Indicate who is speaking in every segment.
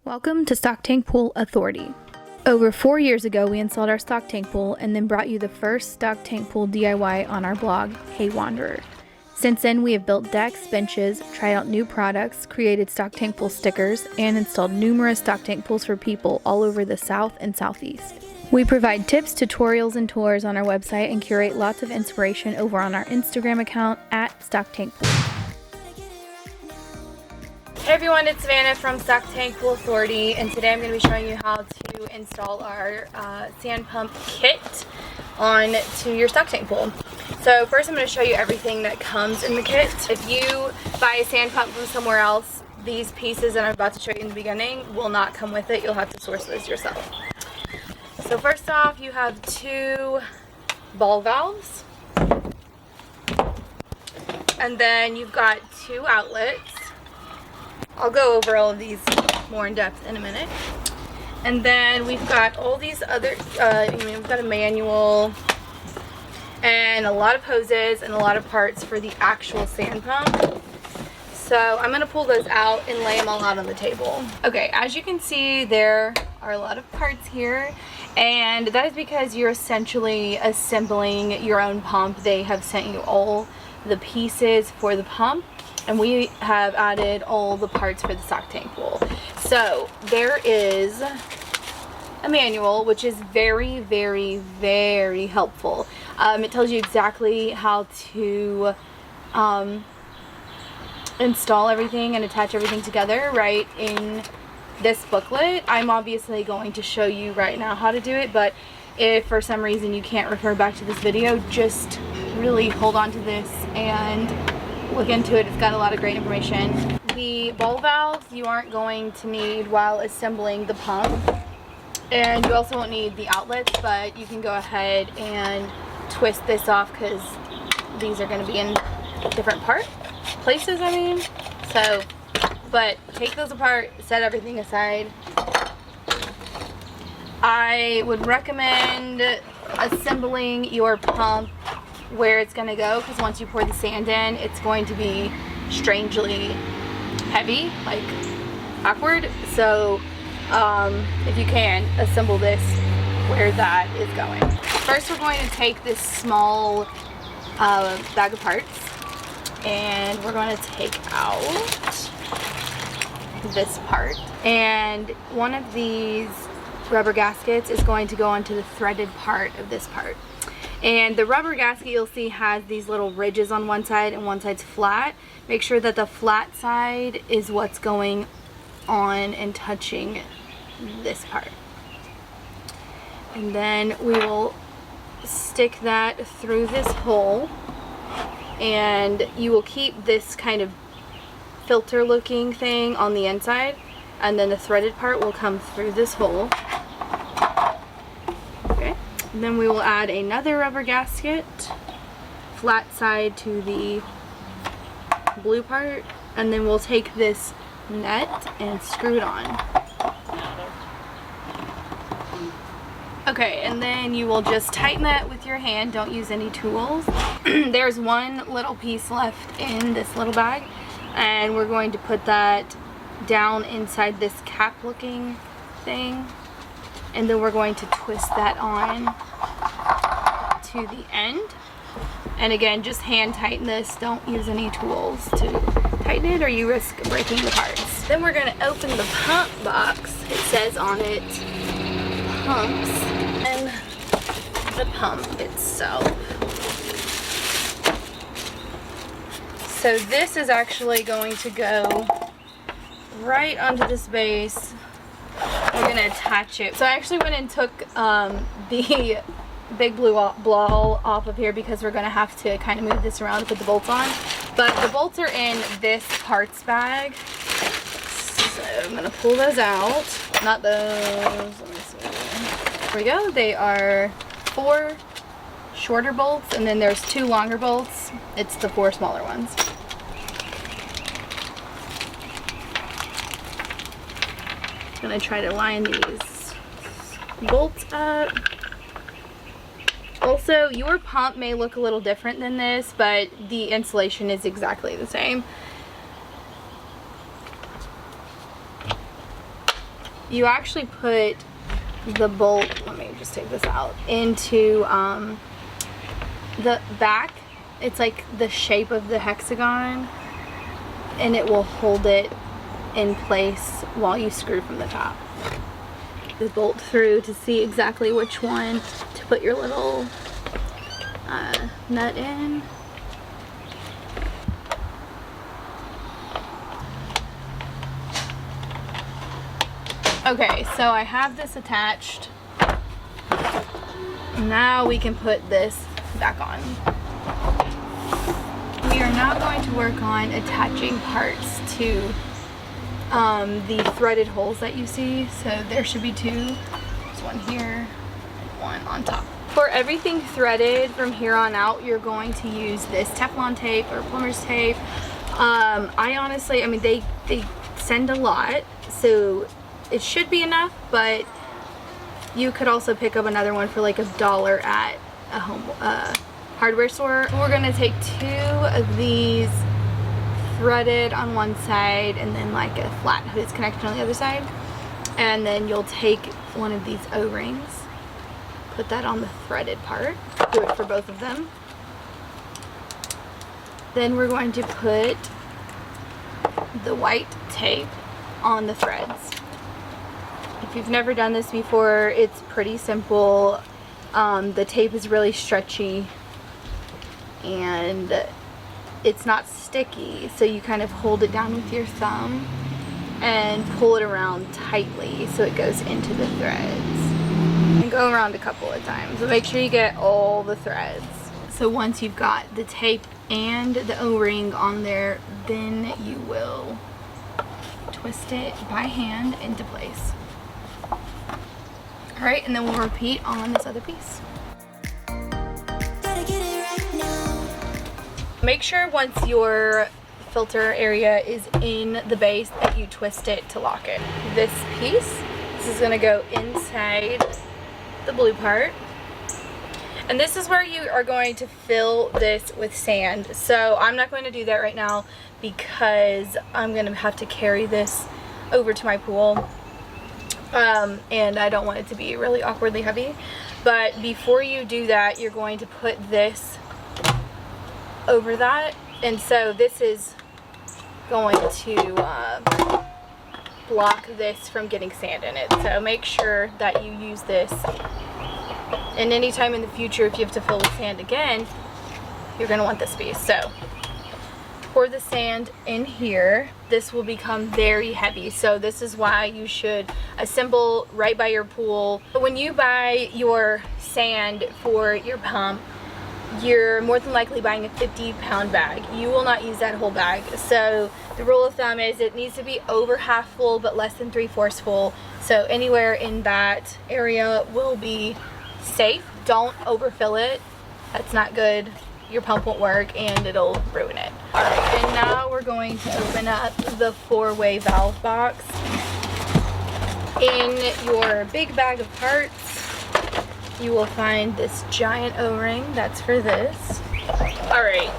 Speaker 1: Welcome to Stock Tank Pool Authority. Over 4 years ago, we installed our stock tank pool and then brought you the first stock tank pool DIY on our blog, Hey Wanderer. Since then, we have built decks, benches, tried out new products, created stock tank pool stickers, and installed numerous stock tank pools for people all over the South and Southeast. We provide tips, tutorials, and tours on our website and curate lots of inspiration over on our Instagram account at Stock Tank Pool. Hey everyone, it's Savannah from Stock Tank Pool Authority, and today I'm going to be showing you how to install our sand pump kit onto your stock tank pool. So first I'm going to show you everything that comes in the kit. If you buy a sand pump from somewhere else, these pieces that I'm about to show you in the beginning will not come with it. You'll have to source those yourself. So first off, you have 2 ball valves, and then you've got 2 outlets. I'll go over all of these more in depth in a minute. And then we've got all these other, we've got a manual and a lot of hoses and a lot of parts for the actual sand pump. So I'm going to pull those out and lay them all out on the table. Okay, as you can see, there are a lot of parts here, and that is because you're essentially assembling your own pump. They have sent you all the pieces for the pump, and we have added all the parts for the stock tank pool. So there is a manual, which is very, very, very helpful. It tells you exactly how to install everything and attach everything together right in this booklet. I'm obviously going to show you right now how to do it, but if for some reason you can't refer back to this video, just really hold on to this and look into it. It's got a lot of great information. The ball valves you aren't going to need while assembling the pump, and you also won't need the outlets, but you can go ahead and twist this off because these are going to be in different places. So but take those apart, set everything aside. I would recommend assembling your pump where it's going to go, because once you pour the sand in, it's going to be strangely heavy, like awkward. So if you can, assemble this where that is going. First, we're going to take this small bag of parts, and we're going to take out this part, and one of these rubber gaskets is going to go onto the threaded part of this part. And the rubber gasket, you'll see, has these little ridges on one side and one side's flat. Make sure that the flat side is what's going on and touching this part. And then we will stick that through this hole, and you will keep this kind of filter looking thing on the inside, and then the threaded part will come through this hole. And then we will add another rubber gasket, flat side to the blue part, and then we'll take this net and screw it on. Okay, and then you will just tighten that with your hand. Don't use any tools. There's one little piece left in this little bag, and we're going to put that down inside this cap looking thing, and then we're going to twist that on to the end. And again, just hand tighten this. Don't use any tools to tighten it, or you risk breaking the parts. Then we're going to open the pump box. It says on it pumps, and the pump itself. So this is actually going to go right onto this base. We're going to attach it. So I actually went and took the big blue ball off of here, because we're going to have to kind of move this around to put the bolts on. But the bolts are in this parts bag. So I'm going to pull those out. Not those. Let me see. There we go. They are 4 shorter bolts, and then there's 2 longer bolts. It's the 4 smaller ones. I'm going to try to line these bolts up. Also, your pump may look a little different than this, but the installation is exactly the same. you actually put the bolt, let me just take this out, into the back. It's like the shape of the hexagon, and it will hold it in place while you screw from the top. The bolt through to see exactly which one to put your little nut in. Okay, so I have this attached. Now we can put this back on. We are now going to work on attaching parts to the threaded holes that you see. So there should be two. There's one here and one on top. For everything threaded from here on out, you're going to use this Teflon tape or plumber's tape. I honestly, I mean, they send a lot, so it should be enough, but you could also pick up another one for like $1 at a home hardware store. We're gonna take 2 of these threaded on one side and then like a flat hose connection on the other side, and then you'll take one of these O-rings, put that on the threaded part, do it for both of them. Then we're going to put the white tape on the threads. If you've never done this before, it's pretty simple. The tape is really stretchy and it's not sticky, so you kind of hold it down with your thumb and pull it around tightly so it goes into the threads. And go around a couple of times, so make sure you get all the threads. So once you've got the tape and the O-ring on there, then you will twist it by hand into place. Alright, and then we'll repeat on this other piece. Make sure once your filter area is in the base that you twist it to lock it. This piece, this is going to go inside the blue part. And this is where you are going to fill this with sand. So I'm not going to do that right now because I'm going to have to carry this over to my pool. And I don't want it to be really awkwardly heavy. But before you do that, you're going to put this over that. And so this is going to block this from getting sand in it. So make sure that you use this. And anytime in the future, if you have to fill with sand again, you're going to want this piece. So pour the sand in here. This will become very heavy, so this is why you should assemble right by your pool. When you buy your sand for your pump, you're more than likely buying a 50-pound bag. You will not use that whole bag. So the rule of thumb is it needs to be over half full but less than 3/4 full. So anywhere in that area will be safe. Don't overfill it. That's not good. Your pump won't work and it'll ruin it. Alright, and now we're going to open up the 4-way valve box. In your big bag of parts, you will find this giant O-ring. That's for this. Alright,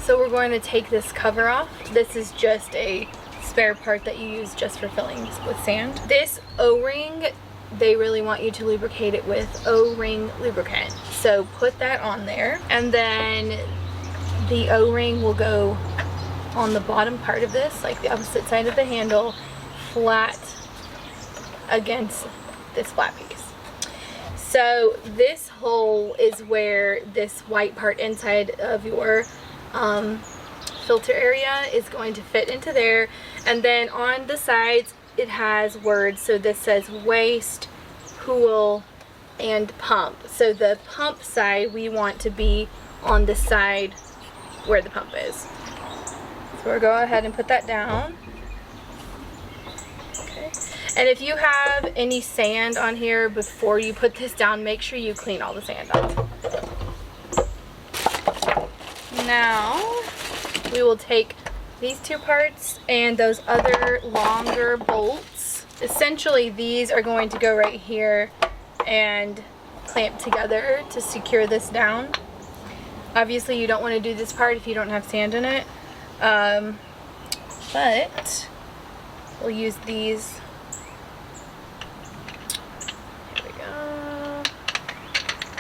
Speaker 1: so we're going to take this cover off. This is just a spare part that you use just for filling with sand. This O-ring, they really want you to lubricate it with O-ring lubricant. So put that on there, and then the O-ring will go on the bottom part of this, like the opposite side of the handle, flat against this flat piece. So this hole is where this white part inside of your filter area is going to fit into there. And then on the sides it has words. So this says waste, pool, and pump. So the pump side we want to be on the side where the pump is. So we'll go ahead and put that down. Okay. And if you have any sand on here before you put this down, make sure you clean all the sand off. Now we will take these two parts and those other longer bolts. Essentially these are going to go right here and clamp together to secure this down. Obviously you don't want to do this part if you don't have sand in it, but we'll use these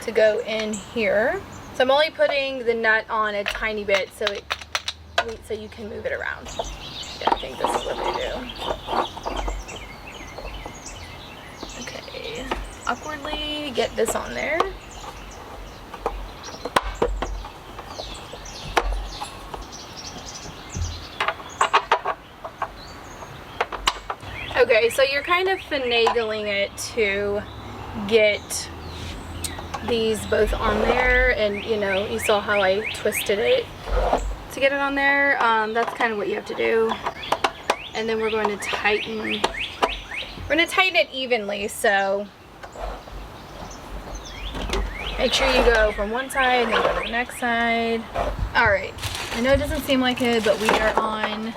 Speaker 1: to go in here. So I'm only putting the nut on a tiny bit so you can move it around. Yeah, I think this is what they do. Okay, awkwardly get this on there. Okay, so you're kind of finagling it to get these both on there, and you know, you saw how I twisted it to get it on there. That's kind of what you have to do. And then we're going to tighten it evenly, so make sure you go from one side and then go to the next side. All right, I know it doesn't seem like it, but we are on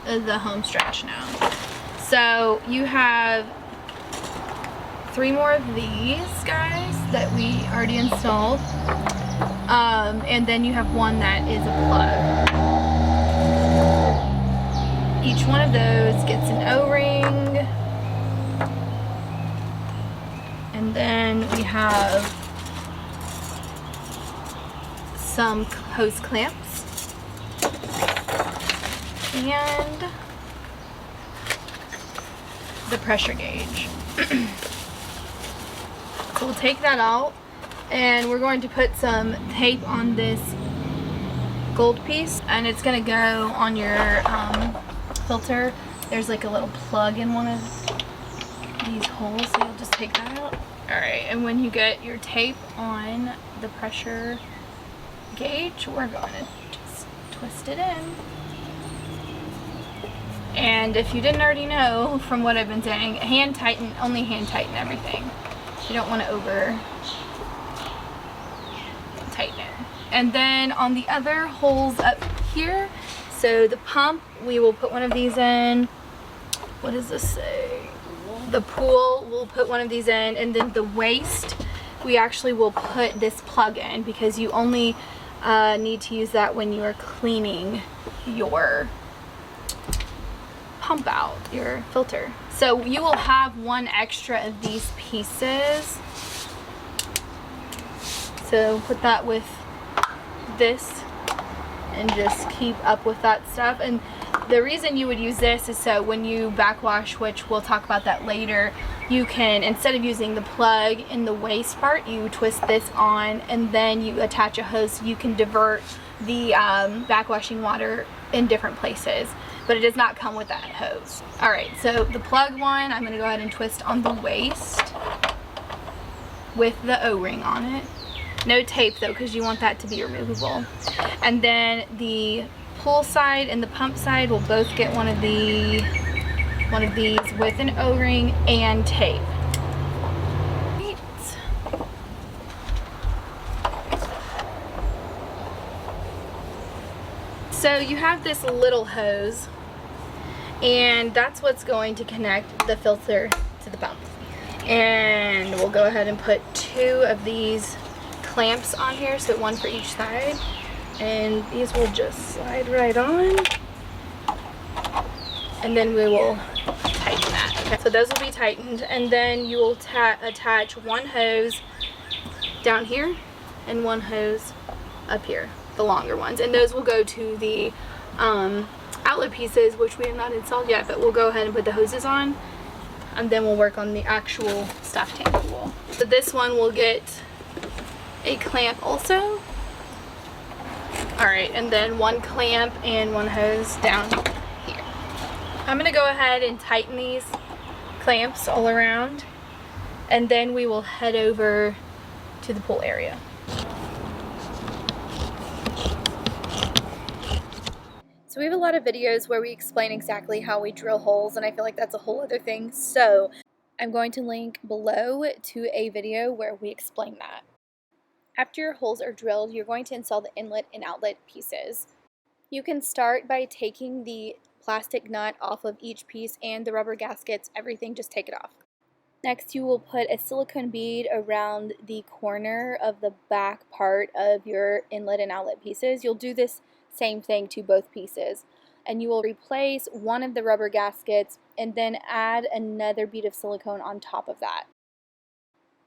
Speaker 1: the home stretch now. So you have 3 more of these guys that we already installed, and then you have one that is a plug. Each one of those gets an O-ring, and then we have some hose clamps and the pressure gauge. So we'll take that out, and we're going to put some tape on this gold piece, and it's going to go on your filter. There's like a little plug in one of these holes, so you'll just take that out. Alright, and when you get your tape on the pressure gauge, we're going to just twist it in. And if you didn't already know from what I've been saying, only hand tighten everything. You don't want to over tighten it. And then on the other holes up here, so the pump, we will put one of these in. What does this say? The pool, we'll put one of these in, and then the waste, we actually will put this plug in, because you only need to use that when you are cleaning your pump out, your filter. So you will have one extra of these pieces. So put that with this and just keep up with that stuff. And the reason you would use this is so when you backwash, which we'll talk about that later, you can, instead of using the plug in the waste part, you twist this on and then you attach a hose so you can divert the backwashing water in different places. But it does not come with that hose. Alright, so the plug one, I'm going to go ahead and twist on the waist with the O-ring on it. No tape though, because you want that to be removable. And then the pull side and the pump side will both get one of these with an O-ring and tape. So you have this little hose, and that's what's going to connect the filter to the pump. And we'll go ahead and put 2 of these clamps on here, so one for each side, and these will just slide right on, and then we will tighten that. Okay, so those will be tightened, and then you will attach one hose down here and one hose up here, the longer ones, and those will go to the outlet pieces, which we have not installed yet, but we'll go ahead and put the hoses on, and then we'll work on the actual stuff tank pool. So this one will get a clamp also. Alright, and then one clamp and one hose down here. I'm going to go ahead and tighten these clamps all around, and then we will head over to the pool area. So we have a lot of videos where we explain exactly how we drill holes, and I feel like that's a whole other thing. So I'm going to link below to a video where we explain that. After your holes are drilled, you're going to install the inlet and outlet pieces. You can start by taking the plastic nut off of each piece and the rubber gaskets, everything, just take it off. Next, you will put a silicone bead around the corner of the back part of your inlet and outlet pieces. You'll do this same thing to both pieces, and you will replace one of the rubber gaskets and then add another bead of silicone on top of that.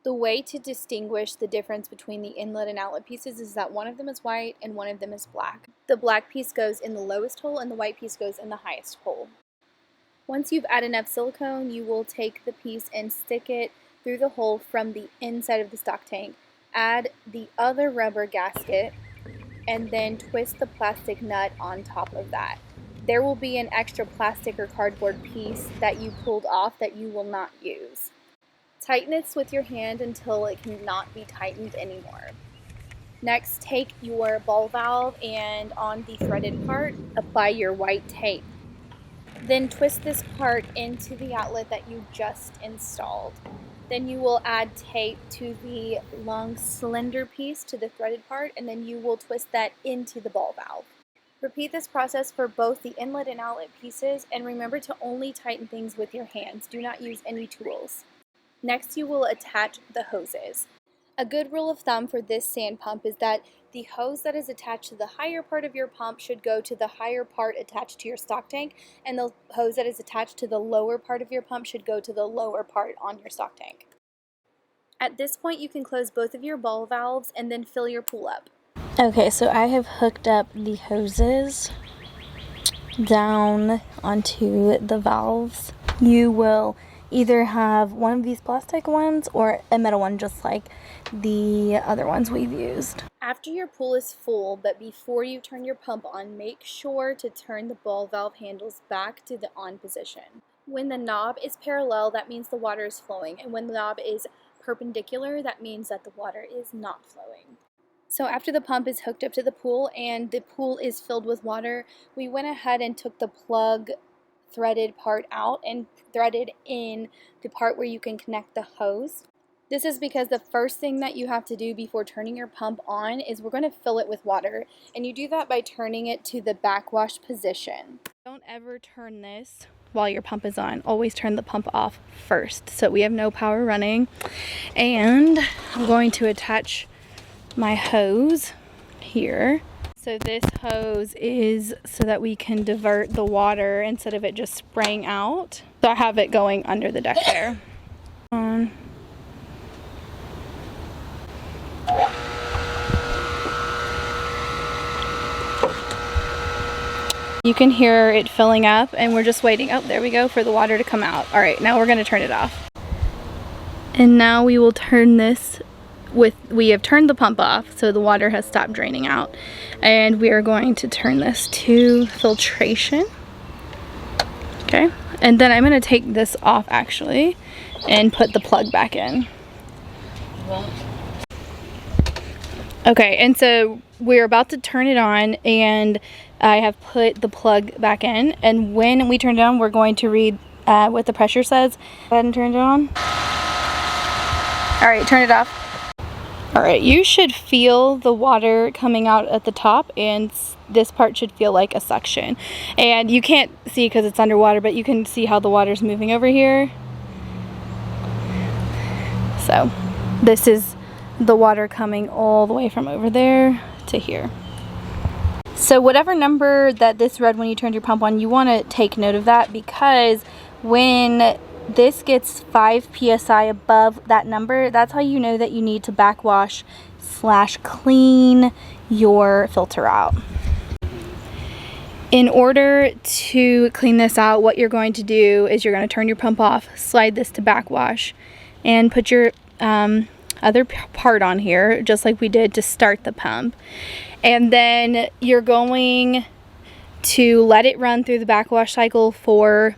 Speaker 2: The way to distinguish the difference between the inlet and outlet pieces is that one of them is white and one of them is black. The black piece goes in the lowest hole and the white piece goes in the highest hole. Once you've added enough silicone, you will take the piece and stick it through the hole from the inside of the stock tank. Add the other rubber gasket and then twist the plastic nut on top of that. There will be an extra plastic or cardboard piece that you pulled off that you will not use. Tighten this with your hand until it cannot be tightened anymore. Next, take your ball valve and on the threaded part, apply your white tape. Then twist this part into the outlet that you just installed. Then you will add tape to the long slender piece to the threaded part, and then you will twist that into the ball valve. Repeat this process for both the inlet and outlet pieces, and remember to only tighten things with your hands. Do not use any tools. Next, you will attach the hoses. A good rule of thumb for this sand pump is that the hose that is attached to the higher part of your pump should go to the higher part attached to your stock tank, and the hose that is attached to the lower part of your pump should go to the lower part on your stock tank. At this point, you can close both of your ball valves and then fill your pool up.
Speaker 3: Okay, so I have hooked up the hoses down onto the valves. You will either have one of these plastic ones or a metal one, just like the other ones we've used.
Speaker 2: After your pool is full, but before you turn your pump on, make sure to turn the ball valve handles back to the on position. When the knob is parallel, that means the water is flowing, and when the knob is perpendicular, that means that the water is not flowing. So after the pump is hooked up to the pool and the pool is filled with water, we went ahead and took the plug threaded part out and threaded in the part where you can connect the hose. This is because the first thing that you have to do before turning your pump on is we're going to fill it with water, and you do that by turning it to the backwash position.
Speaker 1: Don't ever turn this while your pump is on. Always turn the pump off first so we have no power running. And I'm going to attach my hose here. So this hose is so that we can divert the water instead of it just spraying out. So I have it going under the deck there. You can hear it filling up and we're just waiting. Oh, there we go, for the water to come out. All right, now we're going to turn it off. And now we will turn this we have turned the pump off, so the water has stopped draining out, and we are going to turn this to filtration. Okay, and then I'm going to take this off actually and put the plug back in. Okay, and so we're about to turn it on, and I have put the plug back in, and when we turn it on, we're going to read what the pressure says. Go ahead and turn it on. All right, turn it off. All right, you should feel the water coming out at the top, and this part should feel like a suction. And you can't see because it's underwater, but you can see how the water's moving over here. So this is the water coming all the way from over there to here. So whatever number that this read when you turned your pump on, you want to take note of that, because when this gets 5 psi above that number, that's how you know that you need to backwash / clean your filter out. In order to clean this out, what you're going to do is you're going to turn your pump off, slide this to backwash, and put your other part on here, just like we did to start the pump. And then you're going to let it run through the backwash cycle for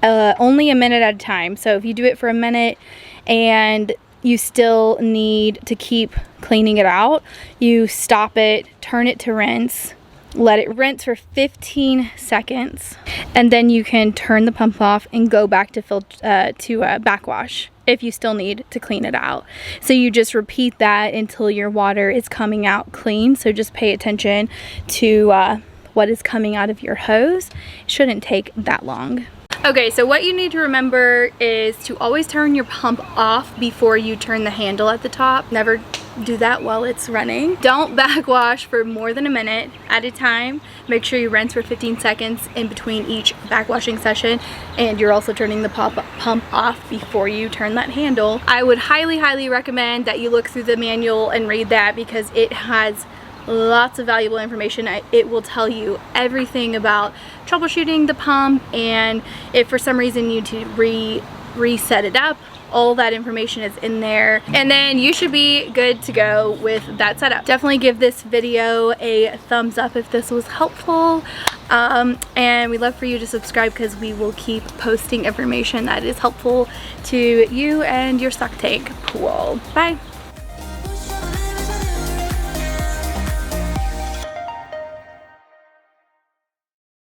Speaker 1: only a minute at a time. So if you do it for a minute and you still need to keep cleaning it out, you stop it, turn it to rinse, let it rinse for 15 seconds, and then you can turn the pump off and go back to backwash if you still need to clean it out. So you just repeat that until your water is coming out clean. So just pay attention to what is coming out of your hose. It shouldn't take that long. Okay, so what you need to remember is to always turn your pump off before you turn the handle at the top. Never do that while it's running. Don't backwash for more than a minute at a time. Make sure you rinse for 15 seconds in between each backwashing session, and you're also turning the pump off before you turn that handle. I would highly recommend that you look through the manual and read that, because it has lots of valuable information. It will tell you everything about troubleshooting the pump, and if for some reason you need to reset it up, all that information is in there, and then you should be good to go with that setup. Definitely give this video a thumbs up if this was helpful, and we'd love for you to subscribe, because we will keep posting information that is helpful to you and your stock tank pool. Bye.